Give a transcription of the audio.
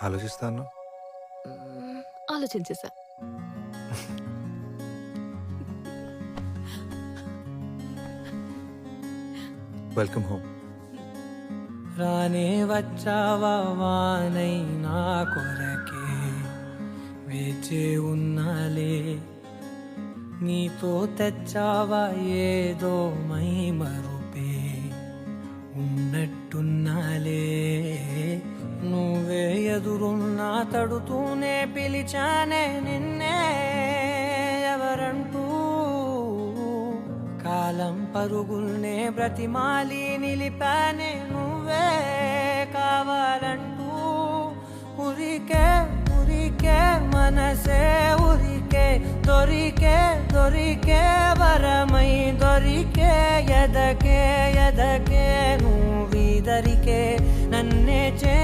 ఆలోచిస్తాను. ఆలోచించేసా. Welcome home. రానే వచ్చావా వానై నా కొరకే వేచే ఉన్నాలే, నీతో తెచ్చావా ఏదో మై మరుపే ఉన్నట్టున్నాలే, నువ్వే ఎదురున్నా తడుతూనే పిలిచానే నిన్నే ఎవరంటూ, కాలం పరుగుల్నే బ్రతిమాలి నిలిపానే నువ్వే కావాలంటూ, ఉరికే ఉరికే మనసే ఉరికే దొరికే దొరికే వరమై దొరికే ఎదకే ఎదకే నువ్విదరికే నన్నే చే